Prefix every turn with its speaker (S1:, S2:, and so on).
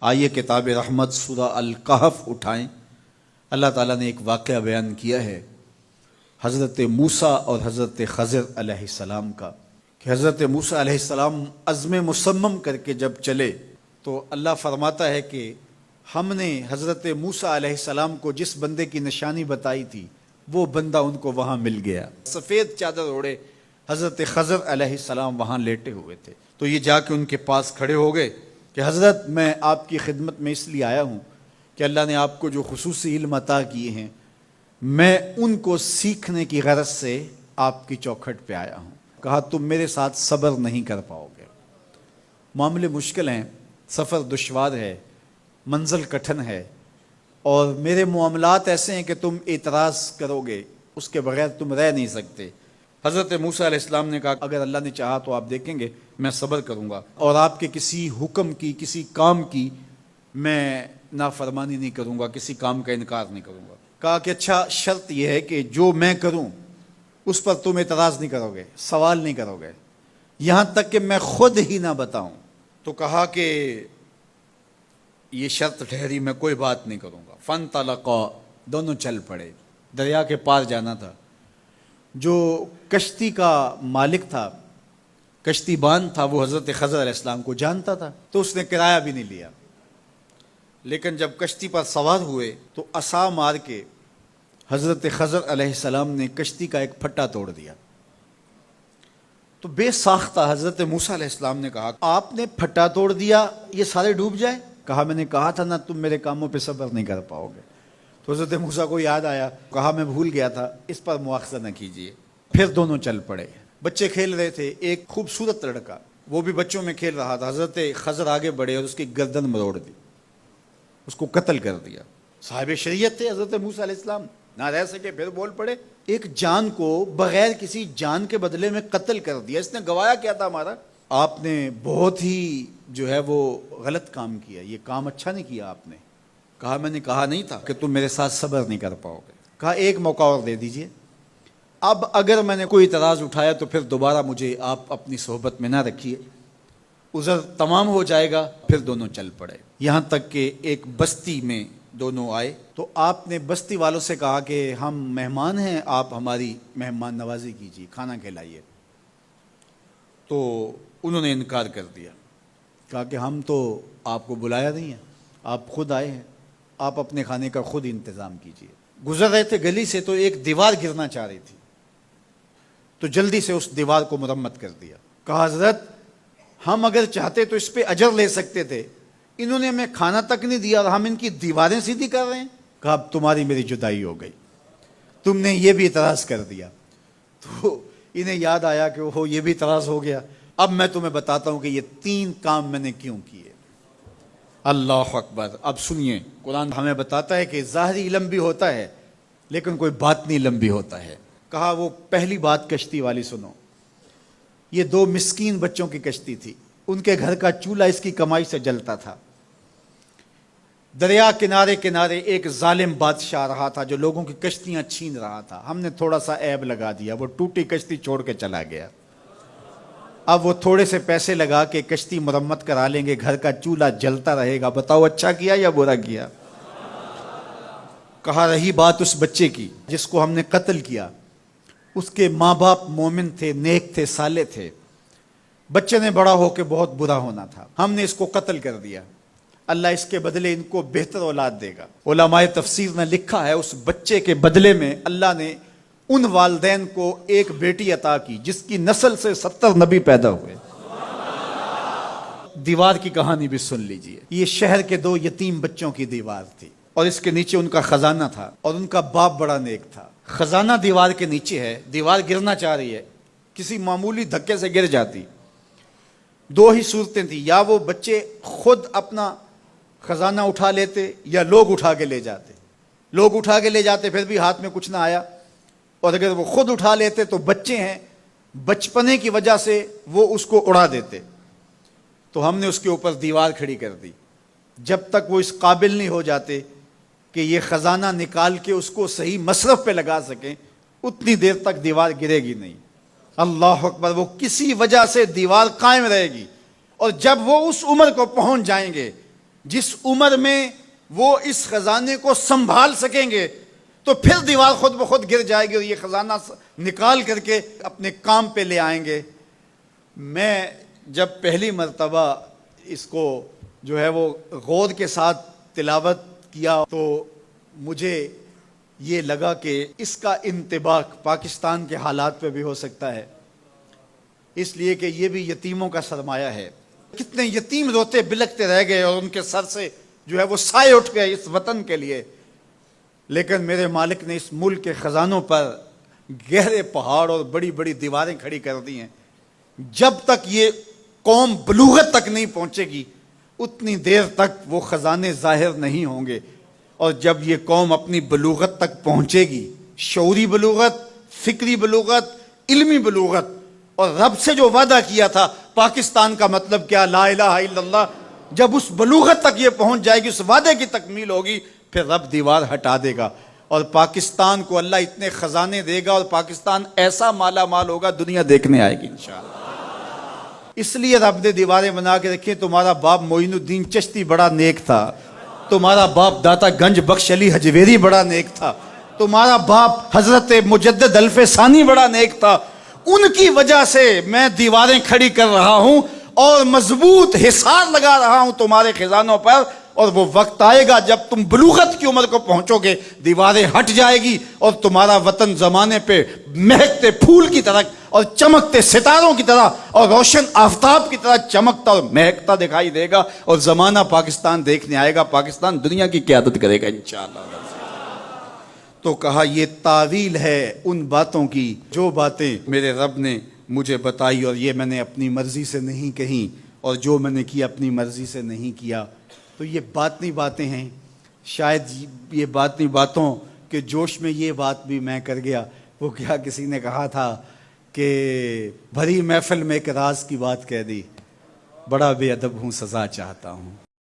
S1: آئیے کتاب رحمت سورہ الکہف اٹھائیں۔ اللہ تعالیٰ نے ایک واقعہ بیان کیا ہے حضرت موسیٰ اور حضرت خضر علیہ السلام کا، کہ حضرت موسیٰ علیہ السلام عزم مصمم کر کے جب چلے تو اللہ فرماتا ہے کہ ہم نے حضرت موسیٰ علیہ السلام کو جس بندے کی نشانی بتائی تھی وہ بندہ ان کو وہاں مل گیا۔ سفید چادر اوڑے حضرت خضر علیہ السلام وہاں لیٹے ہوئے تھے، تو یہ جا کے ان کے پاس کھڑے ہو گئے کہ حضرت میں آپ کی خدمت میں اس لیے آیا ہوں کہ اللہ نے آپ کو جو خصوصی علم عطا کیے ہیں میں ان کو سیکھنے کی غرض سے آپ کی چوکھٹ پہ آیا ہوں۔ کہا تم میرے ساتھ صبر نہیں کر پاؤ گے، معاملے مشکل ہیں، سفر دشوار ہے، منزل کٹھن ہے، اور میرے معاملات ایسے ہیں کہ تم اعتراض کرو گے اس کے بغیر تم رہ نہیں سکتے۔ حضرت موسیٰ علیہ السلام نے کہا اگر اللہ نے چاہا تو آپ دیکھیں گے میں صبر کروں گا، اور آپ کے کسی حکم کی کسی کام کی میں نافرمانی نہیں کروں گا، کسی کام کا انکار نہیں کروں گا۔ کہا کہ اچھا شرط یہ ہے کہ جو میں کروں اس پر تم اعتراض نہیں کرو گے، سوال نہیں کرو گے، یہاں تک کہ میں خود ہی نہ بتاؤں۔ تو کہا کہ یہ شرط ٹھہری، میں کوئی بات نہیں کروں گا۔ فانطلقا، دونوں چل پڑے، دریا کے پار جانا تھا۔ جو کشتی کا مالک تھا، کشتی بان تھا، وہ حضرت خضر علیہ السلام کو جانتا تھا، تو اس نے کرایہ بھی نہیں لیا، لیکن جب کشتی پر سوار ہوئے تو عصا مار کے حضرت خضر علیہ السلام نے کشتی کا ایک پھٹا توڑ دیا۔ تو بے ساختہ حضرت موسیٰ علیہ السلام نے کہا آپ نے پھٹا توڑ دیا، یہ سارے ڈوب جائے؟ کہا میں نے کہا تھا نا تم میرے کاموں پہ صبر نہیں کر پاؤ گے۔ تو حضرت موسیٰ کو یاد آیا، کہا میں بھول گیا تھا، اس پر مواخذہ نہ کیجیے۔ پھر دونوں چل پڑے، بچے کھیل رہے تھے، ایک خوبصورت لڑکا وہ بھی بچوں میں کھیل رہا تھا۔ حضرت خضر آگے بڑھے اور اس کی گردن مروڑ دی، اس کو قتل کر دیا۔ صاحب شریعت تھے حضرت موسیٰ علیہ السلام، نہ رہ سکے، پھر بول پڑے ایک جان کو بغیر کسی جان کے بدلے میں قتل کر دیا، اس نے گوایا کیا تھا ہمارا؟ آپ نے بہت ہی جو ہے وہ غلط کام کیا، یہ کام اچھا نہیں کیا آپ نے۔ کہا میں نے کہا نہیں تھا کہ تم میرے ساتھ صبر نہیں کر پاؤ گے۔ کہا ایک موقع اور دے دیجئے، اب اگر میں نے کوئی اعتراض اٹھایا تو پھر دوبارہ مجھے آپ اپنی صحبت میں نہ رکھیے، عذر تمام ہو جائے گا۔ پھر دونوں چل پڑے، یہاں تک کہ ایک بستی میں دونوں آئے تو آپ نے بستی والوں سے کہا کہ ہم مہمان ہیں، آپ ہماری مہمان نوازی کیجیے، کھانا کھلائیے۔ تو انہوں نے انکار کر دیا، کہا کہ ہم تو آپ کو بلایا نہیں ہے، آپ خود آئے ہیں، آپ اپنے کھانے کا خود انتظام کیجیے۔ گزر رہے تھے گلی سے تو ایک دیوار گرنا چاہ رہی تھی، تو جلدی سے اس دیوار کو مرمت کر دیا۔ کہا حضرت ہم اگر چاہتے تو اس پہ اجر لے سکتے تھے، انہوں نے ہمیں کھانا تک نہیں دیا اور ہم ان کی دیواریں سیدھی کر رہے ہیں۔ کہا اب تمہاری میری جدائی ہو گئی، تم نے یہ بھی اعتراض کر دیا۔ تو انہیں یاد آیا کہ وہ یہ بھی اعتراض ہو گیا، اب میں تمہیں بتاتا ہوں کہ یہ 3 کام میں نے کیوں کیے۔ اللہ اکبر۔ اب سنیے، قرآن ہمیں بتاتا ہے کہ ظاہری علم بھی ہوتا ہے لیکن کوئی باطنی علم بھی ہوتا ہے۔ کہا وہ پہلی بات کشتی والی سنو، یہ 2 مسکین بچوں کی کشتی تھی، ان کے گھر کا چولہا اس کی کمائی سے جلتا تھا۔ دریا کنارے کنارے ایک ظالم بادشاہ رہا تھا جو لوگوں کی کشتیاں چھین رہا تھا، ہم نے تھوڑا سا عیب لگا دیا، وہ ٹوٹی کشتی چھوڑ کے چلا گیا۔ اب وہ تھوڑے سے پیسے لگا کے کشتی مرمت کرا لیں گے، گھر کا چولہا جلتا رہے گا، بتاؤ اچھا کیا یا برا کیا؟ کہا رہی بات اس بچے کی جس کو ہم نے قتل کیا، اس کے ماں باپ مومن تھے، نیک تھے، صالح تھے، بچے نے بڑا ہو کے بہت برا ہونا تھا، ہم نے اس کو قتل کر دیا، اللہ اس کے بدلے ان کو بہتر اولاد دے گا۔ علماء تفسیر نے لکھا ہے اس بچے کے بدلے میں اللہ نے ان والدین کو ایک بیٹی عطا کی جس کی نسل سے 70 نبی پیدا ہوئے۔ دیوار کی کہانی بھی سن لیجئے، یہ شہر کے 2 یتیم بچوں کی دیوار تھی اور اس کے نیچے ان کا خزانہ تھا، اور ان کا باپ بڑا نیک تھا۔ خزانہ دیوار کے نیچے ہے، دیوار گرنا چاہ رہی ہے، کسی معمولی دھکے سے گر جاتی۔ 2 ہی صورتیں تھیں، یا وہ بچے خود اپنا خزانہ اٹھا لیتے یا لوگ اٹھا کے لے جاتے۔ لوگ اٹھا کے لے جاتے پھر بھی ہاتھ میں کچھ نہ آیا، اور اگر وہ خود اٹھا لیتے تو بچے ہیں، بچپنے کی وجہ سے وہ اس کو اڑا دیتے۔ تو ہم نے اس کے اوپر دیوار کھڑی کر دی، جب تک وہ اس قابل نہیں ہو جاتے کہ یہ خزانہ نکال کے اس کو صحیح مصرف پہ لگا سکیں، اتنی دیر تک دیوار گرے گی نہیں۔ اللہ اکبر۔ وہ کسی وجہ سے دیوار قائم رہے گی، اور جب وہ اس عمر کو پہنچ جائیں گے جس عمر میں وہ اس خزانے کو سنبھال سکیں گے تو پھر دیوار خود بخود گر جائے گی اور یہ خزانہ نکال کر کے اپنے کام پہ لے آئیں گے۔ میں جب پہلی مرتبہ اس کو جو ہے وہ غور کے ساتھ تلاوت کیا تو مجھے یہ لگا کہ اس کا انطباق پاکستان کے حالات پہ بھی ہو سکتا ہے، اس لیے کہ یہ بھی یتیموں کا سرمایہ ہے۔ کتنے یتیم روتے بلکتے رہ گئے اور ان کے سر سے جو ہے وہ سائے اٹھ گئے اس وطن کے لیے، لیکن میرے مالک نے اس ملک کے خزانوں پر گہرے پہاڑ اور بڑی بڑی دیواریں کھڑی کر دی ہیں۔ جب تک یہ قوم بلوغت تک نہیں پہنچے گی اتنی دیر تک وہ خزانے ظاہر نہیں ہوں گے، اور جب یہ قوم اپنی بلوغت تک پہنچے گی، شعوری بلوغت، فکری بلوغت، علمی بلوغت، اور رب سے جو وعدہ کیا تھا پاکستان کا مطلب کیا، لا الہ الا اللہ، جب اس بلوغت تک یہ پہنچ جائے گی، اس وعدے کی تکمیل ہوگی، پھر رب دیوار ہٹا دے گا اور پاکستان کو اللہ اتنے خزانے دے گا اور پاکستان ایسا مالا مال ہوگا دنیا دیکھنے آئے گی انشاءاللہ۔ اس لیے رب نے دیواریں بنا کے رکھی۔ تمہارا باپ معین الدین چشتی بڑا نیک تھا، تمہارا باپ داتا گنج بخش علی حجویری بڑا نیک تھا، تمہارا باپ حضرت مجدد الف ثانی بڑا نیک تھا، ان کی وجہ سے میں دیواریں کھڑی کر رہا ہوں اور مضبوط حصار لگا رہا ہوں تمہارے خزانوں پر، اور وہ وقت آئے گا جب تم بلوغت کی عمر کو پہنچو گے، دیواریں ہٹ جائے گی اور تمہارا وطن زمانے پہ مہکتے پھول کی طرح اور چمکتے ستاروں کی طرح اور روشن آفتاب کی طرح چمکتا اور مہکتا دکھائی دے گا، اور زمانہ پاکستان دیکھنے آئے گا، پاکستان دنیا کی قیادت کرے گا انشاءاللہ۔ تو کہا یہ تعویل ہے ان باتوں کی جو باتیں میرے رب نے مجھے بتائی، اور یہ میں نے اپنی مرضی سے نہیں کہیں، اور جو میں نے کیا اپنی مرضی سے نہیں کیا۔ تو یہ باطنی باتیں ہیں، شاید یہ باطنی باتوں کے جوش میں یہ بات بھی میں کر گیا۔ وہ کیا کسی نے کہا تھا کہ بھری محفل میں ایک راز کی بات کہہ دی، بڑا بے ادب ہوں سزا چاہتا ہوں۔